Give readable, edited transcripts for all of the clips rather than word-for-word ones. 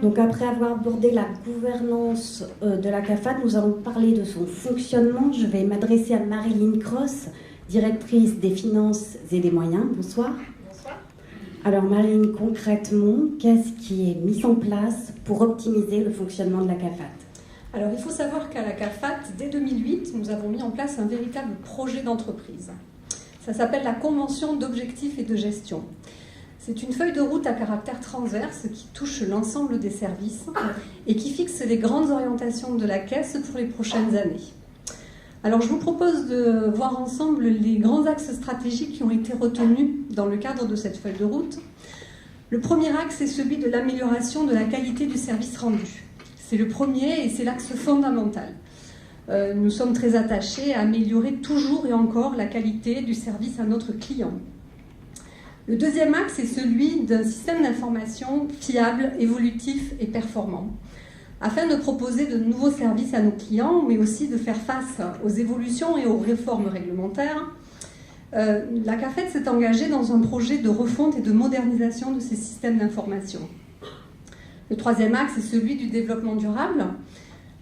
Donc après avoir abordé la gouvernance de la CAFAT, nous allons parler de son fonctionnement. Je vais m'adresser à Marilyn Cross, directrice des finances et des moyens. Bonsoir. Bonsoir. Alors Marilyn, concrètement, qu'est-ce qui est mis en place pour optimiser le fonctionnement de la CAFAT? Alors il faut savoir qu'à la CAFAT, dès 2008, nous avons mis en place un véritable projet d'entreprise. Ça s'appelle la Convention d'objectifs et de gestion. C'est une feuille de route à caractère transverse qui touche l'ensemble des services et qui fixe les grandes orientations de la Caisse pour les prochaines années. Alors je vous propose de voir ensemble les grands axes stratégiques qui ont été retenus dans le cadre de cette feuille de route. Le premier axe est celui de l'amélioration de la qualité du service rendu. C'est le premier et c'est l'axe fondamental. Nous sommes très attachés à améliorer toujours et encore la qualité du service à notre client. Le deuxième axe est celui d'un système d'information fiable, évolutif et performant, afin de proposer de nouveaux services à nos clients, mais aussi de faire face aux évolutions et aux réformes réglementaires. La CAFAT s'est engagée dans un projet de refonte et de modernisation de ces systèmes d'information. Le troisième axe est celui du développement durable.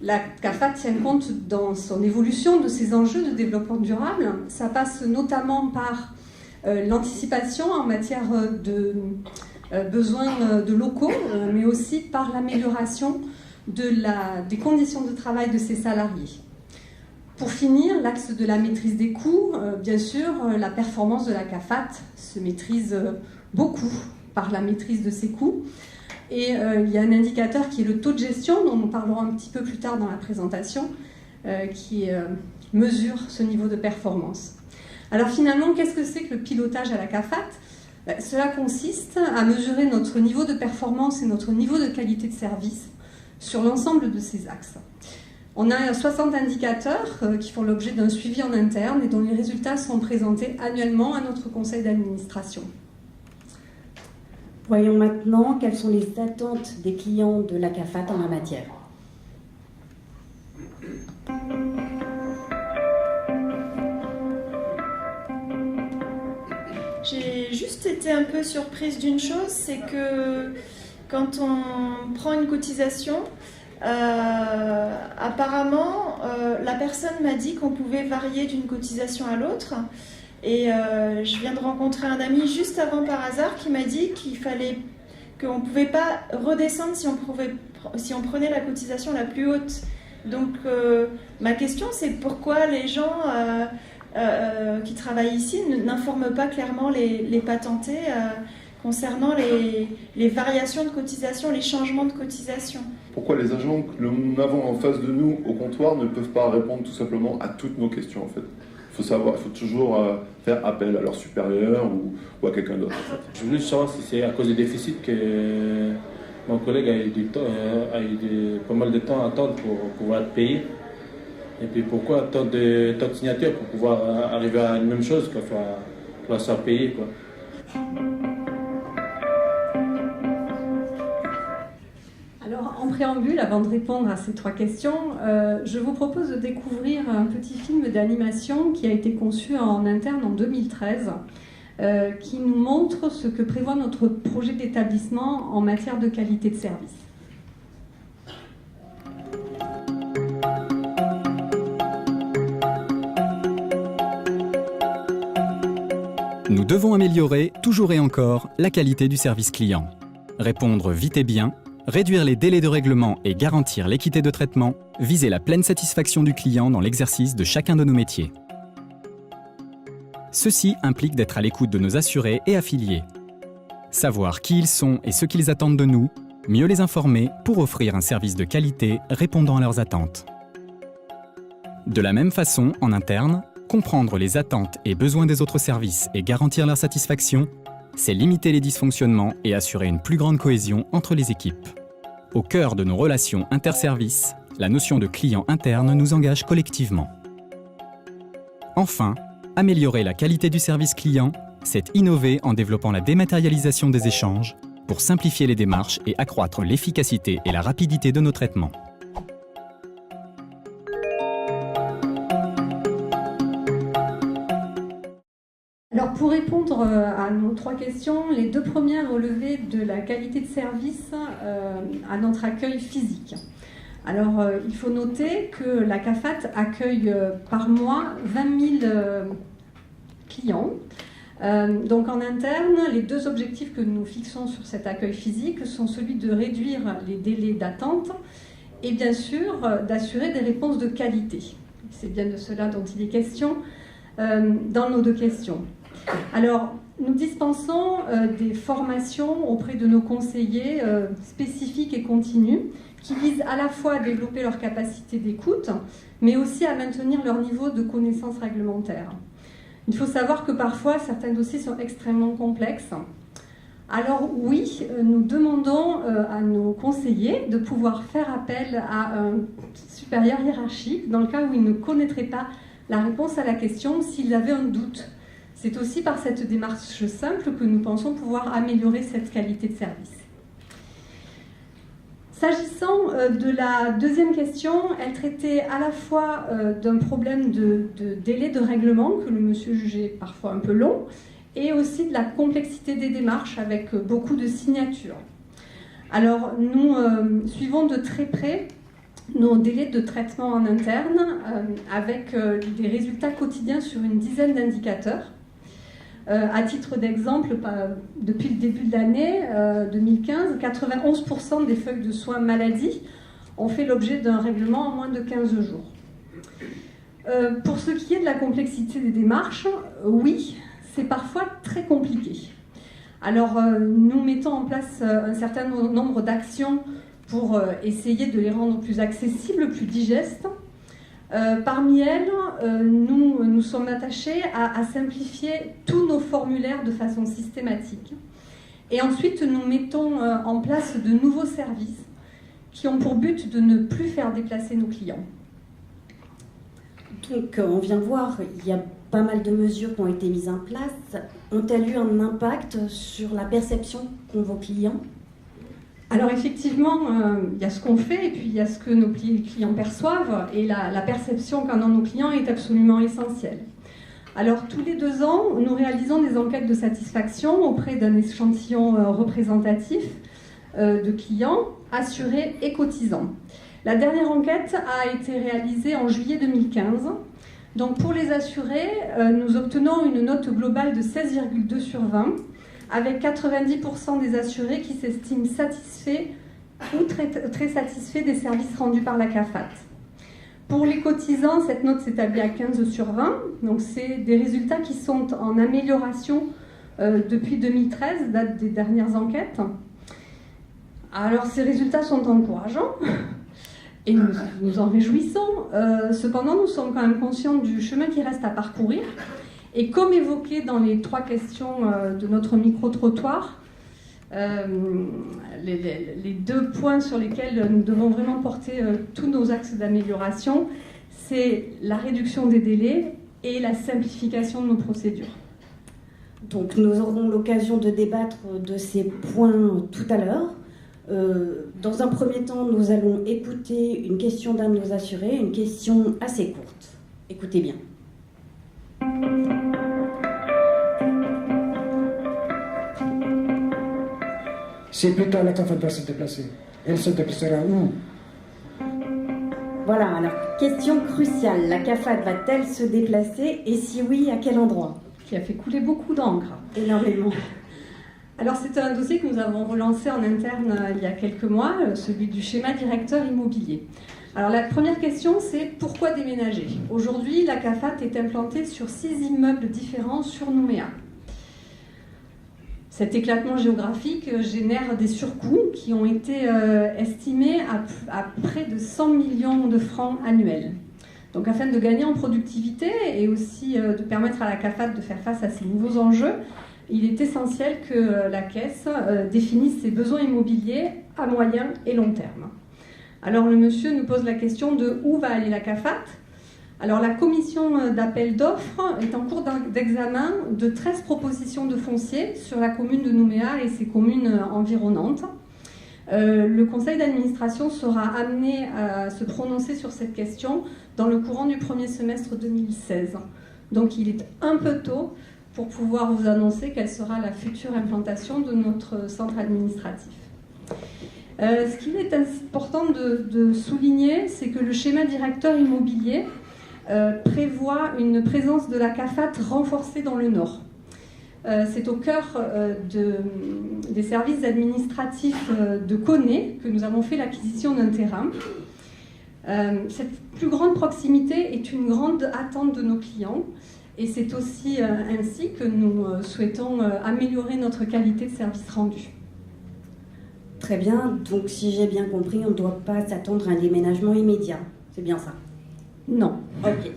La CAFAT tient compte dans son évolution de ces enjeux de développement durable. Ça passe notamment par l'anticipation en matière de besoins de locaux, mais aussi par l'amélioration des conditions de travail de ses salariés. Pour finir, l'axe de la maîtrise des coûts, bien sûr, la performance de la CAFAT se maîtrise beaucoup par la maîtrise de ses coûts. Et il y a un indicateur qui est le taux de gestion, dont nous parlerons un petit peu plus tard dans la présentation, qui mesure ce niveau de performance. Alors finalement, qu'est-ce que c'est que le pilotage à la CAFAT? Cela consiste à mesurer notre niveau de performance et notre niveau de qualité de service sur l'ensemble de ces axes. On a 60 indicateurs qui font l'objet d'un suivi en interne et dont les résultats sont présentés annuellement à notre conseil d'administration. Voyons maintenant quelles sont les attentes des clients de la CAFAT en la matière. J'ai juste été un peu surprise d'une chose, c'est que quand on prend une cotisation, apparemment, la personne m'a dit qu'on pouvait varier d'une cotisation à l'autre. Et je viens de rencontrer un ami juste avant par hasard qui m'a dit qu'on ne pouvait pas redescendre si on prenait la cotisation la plus haute. Donc ma question, c'est pourquoi les gens qui travaillent ici n'informent pas clairement les patentés concernant les variations de cotisation, les changements de cotisation. Pourquoi les agents que nous avons en face de nous au comptoir ne peuvent pas répondre tout simplement à toutes nos questions en fait? Il faut toujours faire appel à leur supérieur ou à quelqu'un d'autre. En fait. Je voulais savoir si c'est à cause des déficits que mon collègue a eu pas mal de temps à attendre pour pouvoir être payé. Et puis pourquoi tant de signatures pour pouvoir arriver à une même chose, qu'on soit payé, quoi. Alors, en préambule, avant de répondre à ces trois questions, je vous propose de découvrir un petit film d'animation qui a été conçu en interne en 2013, qui nous montre ce que prévoit notre projet d'établissement en matière de qualité de service. Nous devons améliorer, toujours et encore, la qualité du service client. Répondre vite et bien, réduire les délais de règlement et garantir l'équité de traitement, viser la pleine satisfaction du client dans l'exercice de chacun de nos métiers. Ceci implique d'être à l'écoute de nos assurés et affiliés. Savoir qui ils sont et ce qu'ils attendent de nous, mieux les informer pour offrir un service de qualité répondant à leurs attentes. De la même façon, en interne, comprendre les attentes et besoins des autres services et garantir leur satisfaction, c'est limiter les dysfonctionnements et assurer une plus grande cohésion entre les équipes. Au cœur de nos relations interservices, la notion de client interne nous engage collectivement. Enfin, améliorer la qualité du service client, c'est innover en développant la dématérialisation des échanges pour simplifier les démarches et accroître l'efficacité et la rapidité de nos traitements. Alors pour répondre répondre à nos 3 questions. Les 2 premières relevaient de la qualité de service à notre accueil physique. Alors, il faut noter que la CAFAT accueille par mois 20 000 clients. Donc en interne, les 2 objectifs que nous fixons sur cet accueil physique sont celui de réduire les délais d'attente et bien sûr d'assurer des réponses de qualité. C'est bien de cela dont il est question dans nos 2 questions. Alors, nous dispensons des formations auprès de nos conseillers spécifiques et continues qui visent à la fois à développer leur capacité d'écoute, mais aussi à maintenir leur niveau de connaissance réglementaire. Il faut savoir que parfois, certains dossiers sont extrêmement complexes. Alors oui, nous demandons à nos conseillers de pouvoir faire appel à un supérieur hiérarchique dans le cas où ils ne connaîtraient pas la réponse à la question s'ils avaient un doute. C'est aussi par cette démarche simple que nous pensons pouvoir améliorer cette qualité de service. S'agissant de la 2e question, elle traitait à la fois d'un problème de délai de règlement que le monsieur jugeait parfois un peu long et aussi de la complexité des démarches avec beaucoup de signatures. Alors nous suivons de très près nos délais de traitement en interne avec des résultats quotidiens sur une dizaine d'indicateurs. À titre d'exemple, depuis le début de l'année 2015, 91% des feuilles de soins maladie ont fait l'objet d'un règlement en moins de 15 jours. Pour ce qui est de la complexité des démarches, oui, c'est parfois très compliqué. Alors, nous mettons en place un certain nombre d'actions pour essayer de les rendre plus accessibles, plus digestes. Parmi elles, nous sommes attachés à simplifier tous nos formulaires de façon systématique. Et ensuite, nous mettons en place de nouveaux services qui ont pour but de ne plus faire déplacer nos clients. Donc, on vient voir, il y a pas mal de mesures qui ont été mises en place. Ont-elles eu un impact sur la perception qu'ont vos clients ? Alors effectivement, il y a ce qu'on fait et puis il y a ce que nos clients perçoivent et la perception qu'en ont nos clients est absolument essentielle. Alors tous les 2 ans, nous réalisons des enquêtes de satisfaction auprès d'un échantillon représentatif de clients, assurés et cotisants. La dernière enquête a été réalisée en juillet 2015. Donc pour les assurés, nous obtenons une note globale de 16,2 sur 20, avec 90% des assurés qui s'estiment satisfaits ou très satisfaits des services rendus par la CAFAT. Pour les cotisants, cette note s'établit à 15 sur 20, donc c'est des résultats qui sont en amélioration depuis 2013, date des dernières enquêtes. Alors ces résultats sont encourageants et nous nous en réjouissons. Cependant, nous sommes quand même conscients du chemin qui reste à parcourir. Et comme évoqué dans les 3 questions de notre micro-trottoir, les 2 points sur lesquels nous devons vraiment porter tous nos axes d'amélioration, c'est la réduction des délais et la simplification de nos procédures. Donc nous aurons l'occasion de débattre de ces points tout à l'heure. Dans un premier temps, nous allons écouter une question d'un de nos assurés, une question assez courte. Écoutez bien. Si plus tard la CAFAT doit se déplacer, elle se déplacera où ? Voilà, alors question cruciale. La CAFAT va-t-elle se déplacer et si oui, à quel endroit ? Qui a fait couler beaucoup d'encre. Énormément. Alors c'est un dossier que nous avons relancé en interne il y a quelques mois, celui du schéma directeur immobilier. Alors la première question, c'est pourquoi déménager ? Aujourd'hui, la CAFAT est implantée sur 6 immeubles différents sur Nouméa. Cet éclatement géographique génère des surcoûts qui ont été estimés à près de 100 millions de francs annuels. Donc afin de gagner en productivité et aussi de permettre à la CAFAT de faire face à ces nouveaux enjeux, il est essentiel que la Caisse définisse ses besoins immobiliers à moyen et long terme. Alors le monsieur nous pose la question de où va aller la CAFAT. Alors la commission d'appel d'offres est en cours d'examen de 13 propositions de foncier sur la commune de Nouméa et ses communes environnantes. Le conseil d'administration sera amené à se prononcer sur cette question dans le courant du premier semestre 2016. Donc il est un peu tôt pour pouvoir vous annoncer quelle sera la future implantation de notre centre administratif. Ce qu'il est important de souligner, c'est que le schéma directeur immobilier prévoit une présence de la CAFAT renforcée dans le Nord. C'est au cœur des services administratifs de Koné que nous avons fait l'acquisition d'un terrain. Cette plus grande proximité est une grande attente de nos clients et c'est aussi ainsi que nous souhaitons améliorer notre qualité de service rendu. Très bien, donc si j'ai bien compris, on ne doit pas s'attendre à un déménagement immédiat, c'est bien ça? Non. Ok.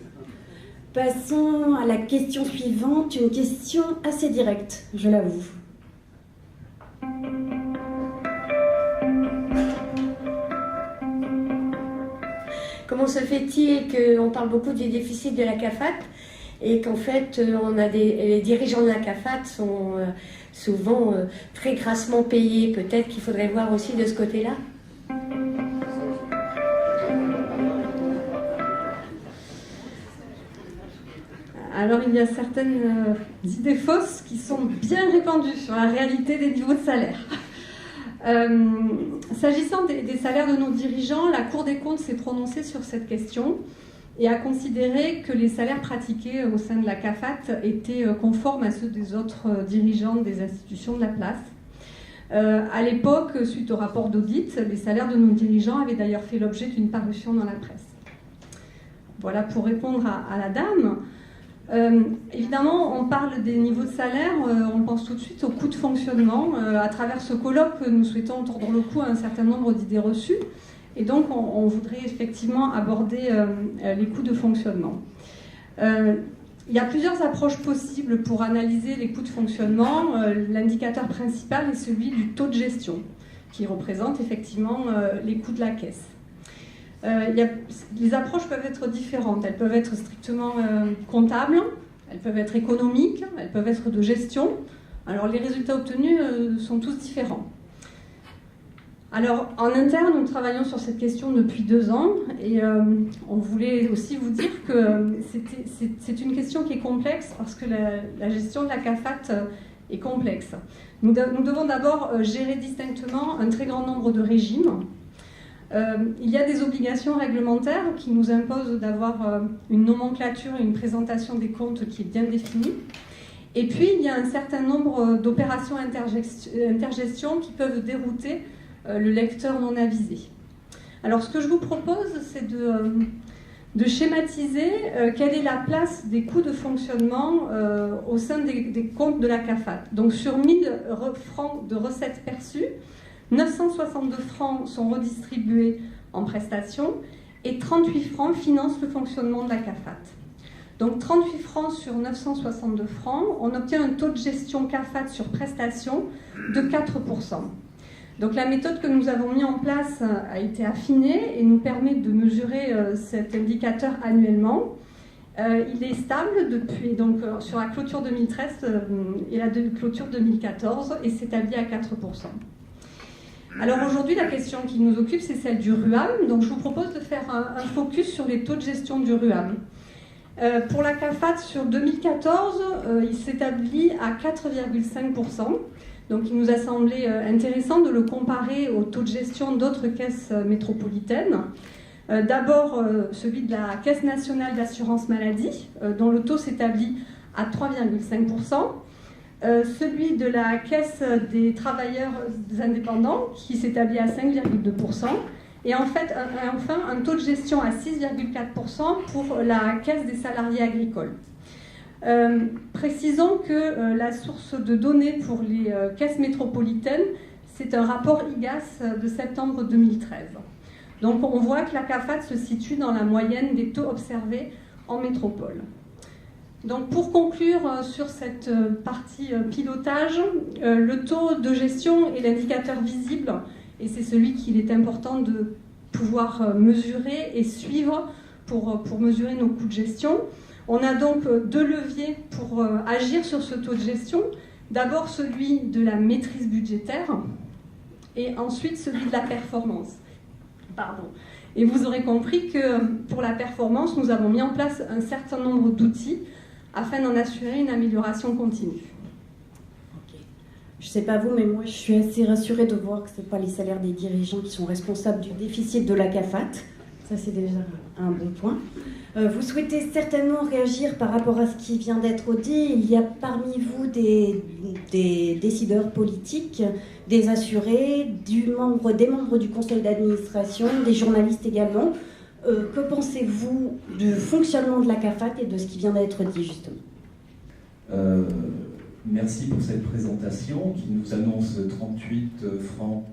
Passons à la question suivante, une question assez directe, je l'avoue. Comment se fait-il qu'on parle beaucoup du déficit de la CAFAT et qu'en fait les dirigeants de la CAFAT sont souvent très grassement payés? Peut-être qu'il faudrait voir aussi de ce côté-là. Alors il y a certaines idées fausses qui sont bien répandues sur la réalité des niveaux de salaire. S'agissant des salaires de nos dirigeants, la Cour des comptes s'est prononcée sur cette question et a considéré que les salaires pratiqués au sein de la CAFAT étaient conformes à ceux des autres dirigeants des institutions de la place. À l'époque, suite au rapport d'audit, les salaires de nos dirigeants avaient d'ailleurs fait l'objet d'une parution dans la presse. Voilà pour répondre à la dame. Évidemment, on parle des niveaux de salaire, on pense tout de suite aux coûts de fonctionnement. À travers ce colloque, nous souhaitons tordre le cou à un certain nombre d'idées reçues. Et donc, on voudrait effectivement aborder les coûts de fonctionnement. Il y a plusieurs approches possibles pour analyser les coûts de fonctionnement. L'indicateur principal est celui du taux de gestion, qui représente effectivement les coûts de la caisse. Les approches peuvent être différentes. Elles peuvent être strictement comptables, elles peuvent être économiques, elles peuvent être de gestion. Alors, les résultats obtenus sont tous différents. Alors, en interne, nous travaillons sur cette question depuis 2 ans et on voulait aussi vous dire que c'est une question qui est complexe parce que la gestion de la CAFAT est complexe. Nous devons d'abord gérer distinctement un très grand nombre de régimes. Il y a des obligations réglementaires qui nous imposent d'avoir une nomenclature et une présentation des comptes qui est bien définie. Et puis, il y a un certain nombre d'opérations intergestion qui peuvent dérouter le lecteur non avisé. Alors, ce que je vous propose, c'est de schématiser quelle est la place des coûts de fonctionnement au sein des comptes de la CAFAT. Donc, sur 1000 francs de recettes perçues, 962 francs sont redistribués en prestations et 38 francs financent le fonctionnement de la CAFAT. Donc 38 francs sur 962 francs, on obtient un taux de gestion CAFAT sur prestations de 4%. Donc la méthode que nous avons mise en place a été affinée et nous permet de mesurer cet indicateur annuellement. Il est stable depuis donc, sur la clôture 2013 et la clôture 2014 et s'établit à 4%. Alors aujourd'hui, la question qui nous occupe, c'est celle du RUAM. Donc je vous propose de faire un focus sur les taux de gestion du RUAM. Pour la CAFAT, sur 2014, il s'établit à 4,5%. Donc il nous a semblé intéressant de le comparer au taux de gestion d'autres caisses métropolitaines. D'abord, celui de la Caisse nationale d'assurance maladie, dont le taux s'établit à 3,5%. Celui de la Caisse des travailleurs indépendants, qui s'établit à 5,2%. Et en fait, enfin, un taux de gestion à 6,4% pour la Caisse des salariés agricoles. Précisons que la source de données pour les caisses métropolitaines, c'est un rapport IGAS de septembre 2013. Donc on voit que la CAFAT se situe dans la moyenne des taux observés en métropole. Donc pour conclure sur cette partie pilotage, le taux de gestion est l'indicateur visible et c'est celui qu'il est important de pouvoir mesurer et suivre pour mesurer nos coûts de gestion. On a donc 2 leviers pour agir sur ce taux de gestion. D'abord celui de la maîtrise budgétaire et ensuite celui de la performance. Et vous aurez compris que pour la performance, nous avons mis en place un certain nombre d'outils afin d'en assurer une amélioration continue. Je ne sais pas vous, mais moi je suis assez rassurée de voir que ce n'est pas les salaires des dirigeants qui sont responsables du déficit de la CAFAT. Ça, c'est déjà un bon point. Vous souhaitez certainement réagir par rapport à ce qui vient d'être dit. Il y a parmi vous des décideurs politiques, des assurés, des membres du conseil d'administration, des journalistes également. Que pensez-vous du fonctionnement de la CAFAT et de ce qui vient d'être dit, justement ? Merci pour cette présentation qui nous annonce 38 francs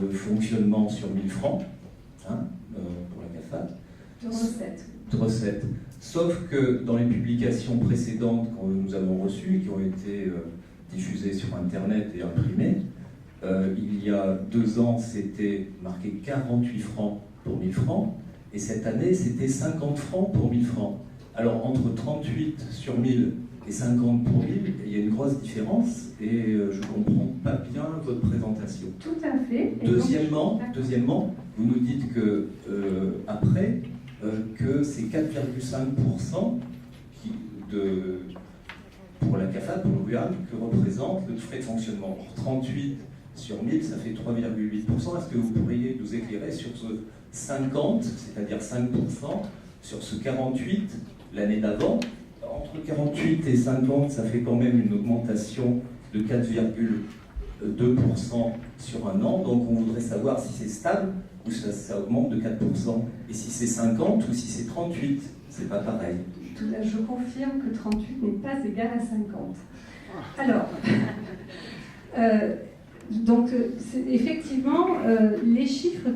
de fonctionnement sur 1000 francs pour la CAFAT. De recettes. Sauf que dans les publications précédentes que nous avons reçues, qui ont été diffusées sur Internet et imprimées, il y a 2 ans, c'était marqué 48 francs pour 1000 francs, et cette année, c'était 50 francs pour 1000 francs. Alors, entre 38 sur 1000 et 50 pour 1000, il y a une grosse différence, et je ne comprends pas bien votre présentation. Tout à fait. Deuxièmement, vous nous dites que, après, que c'est 4,5% pour la CAFAT, pour le RUAM, que représente le frais de fonctionnement. Or, 38 sur 1000, ça fait 3,8%. Est-ce que vous pourriez nous éclairer sur ce 50, c'est-à-dire 5%, sur ce 48 l'année d'avant? Entre 48 et 50, ça fait quand même une augmentation de 4,2% sur un an. Donc on voudrait savoir si c'est stable ou ça augmente de 4%. Et si c'est 50 ou si c'est 38, c'est pas pareil. Je confirme que 38 n'est pas égal à 50. Alors, donc effectivement, les chiffres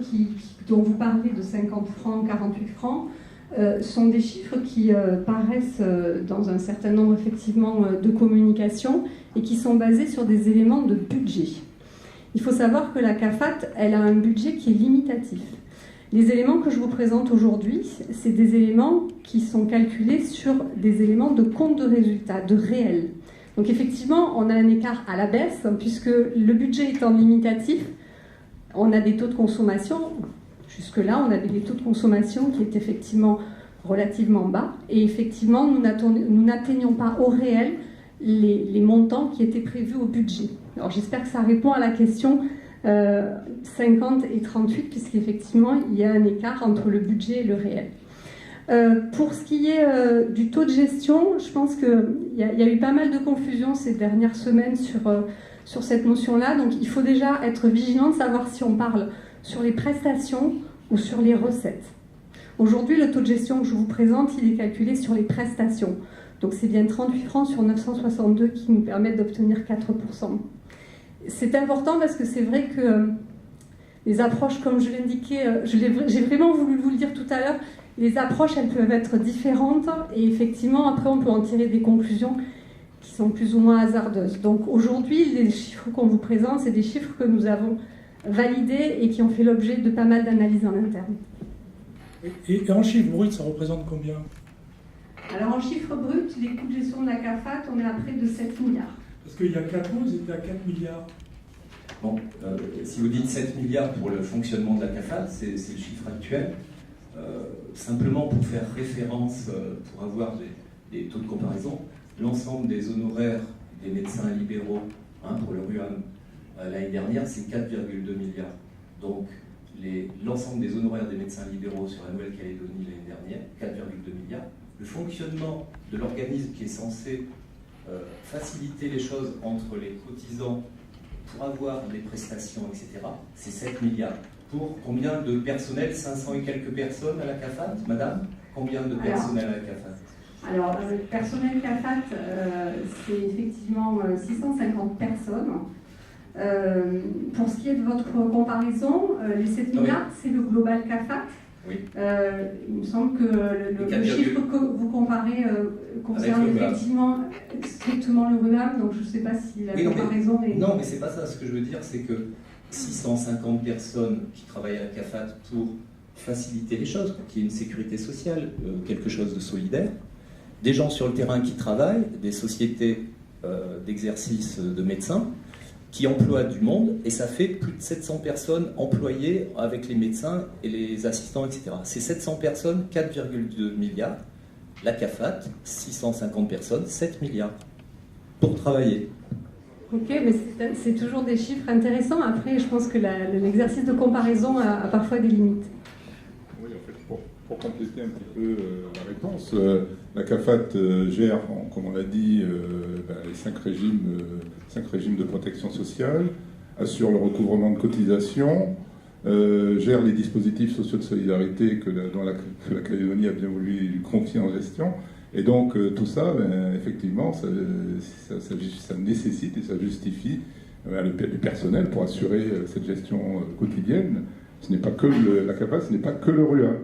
dont vous parlez de 50 francs, 48 francs, sont des chiffres qui paraissent dans un certain nombre effectivement de communications et qui sont basés sur des éléments de budget. Il faut savoir que la CAFAT, elle a un budget qui est limitatif. Les éléments que je vous présente aujourd'hui, c'est des éléments qui sont calculés sur des éléments de compte de résultat, de réel. Donc effectivement, on a un écart à la baisse, puisque le budget étant limitatif, on a des taux de consommation. Jusque-là, on avait des taux de consommation qui étaient effectivement relativement bas. Et effectivement, nous n'atteignons pas au réel les montants qui étaient prévus au budget. Alors j'espère que ça répond à la question 50 et 38, puisqu'effectivement, il y a un écart entre le budget et le réel. Pour ce qui est du taux de gestion, je pense qu'il y a eu pas mal de confusion ces dernières semaines sur cette notion-là. Donc il faut déjà être vigilant de savoir si on parle sur les prestations ou sur les recettes. Aujourd'hui, le taux de gestion que je vous présente, il est calculé sur les prestations. Donc c'est bien 38 francs sur 962 qui nous permettent d'obtenir 4%. C'est important parce que c'est vrai que les approches, comme je l'indiquais, j'ai vraiment voulu vous le dire tout à l'heure, les approches, elles peuvent être différentes et effectivement, après, on peut en tirer des conclusions qui sont plus ou moins hasardeuses. Donc aujourd'hui, les chiffres qu'on vous présente, c'est des chiffres que nous avons validés et qui ont fait l'objet de pas mal d'analyses en interne. Et en chiffre brut, ça représente combien? Alors en chiffre brut, les coûts de gestion de la CAFAT, on est à près de 7 milliards. Parce qu'il y a 4 ans, ils étaient à 4 milliards. Bon, si vous dites 7 milliards pour le fonctionnement de la CAFAT, c'est le chiffre actuel. Simplement pour faire référence, pour avoir des taux de comparaison, l'ensemble des honoraires des médecins libéraux pour le RUAM l'année dernière, c'est 4,2 milliards. Donc l'ensemble des honoraires des médecins libéraux sur la Nouvelle-Calédonie l'année dernière, 4,2 milliards. Le fonctionnement de l'organisme qui est censé faciliter les choses entre les cotisants pour avoir des prestations, etc., c'est 7 milliards. Pour combien de personnel? 500 et quelques personnes à la CAFAT, madame? Combien de personnel à la CAFAT? Alors, le personnel CAFAT, c'est effectivement 650 personnes. Pour ce qui est de votre comparaison, les 7 milliards, c'est le global CAFAT. Oui. Il me semble que le chiffre que vous comparez concerne effectivement strictement le RUAM, donc je ne sais pas si la comparaison est... Non, mais c'est pas ça. Ce que je veux dire, c'est que 650 personnes qui travaillent à la CAFAT pour faciliter les choses, pour qu'il y ait une sécurité sociale, quelque chose de solidaire, des gens sur le terrain qui travaillent, des sociétés d'exercice de médecins, qui emploient du monde, et ça fait plus de 700 personnes employées avec les médecins et les assistants, etc. Ces 700 personnes, 4,2 milliards, La CAFAT, 650 personnes, 7 milliards pour travailler. Ok, mais c'est toujours des chiffres intéressants. Après, je pense que l'exercice de comparaison a parfois des limites. Oui, en fait, pour compléter un petit peu la réponse, la CAFAT gère, comme on l'a dit, les 5 régimes de protection sociale, assure le recouvrement de cotisations, gère les dispositifs sociaux de solidarité que la Calédonie a bien voulu lui confier en gestion. Et donc tout ça, effectivement, ça nécessite et ça justifie le personnel pour assurer cette gestion quotidienne. Ce n'est pas que la CAFAT, ce n'est pas que le RUA.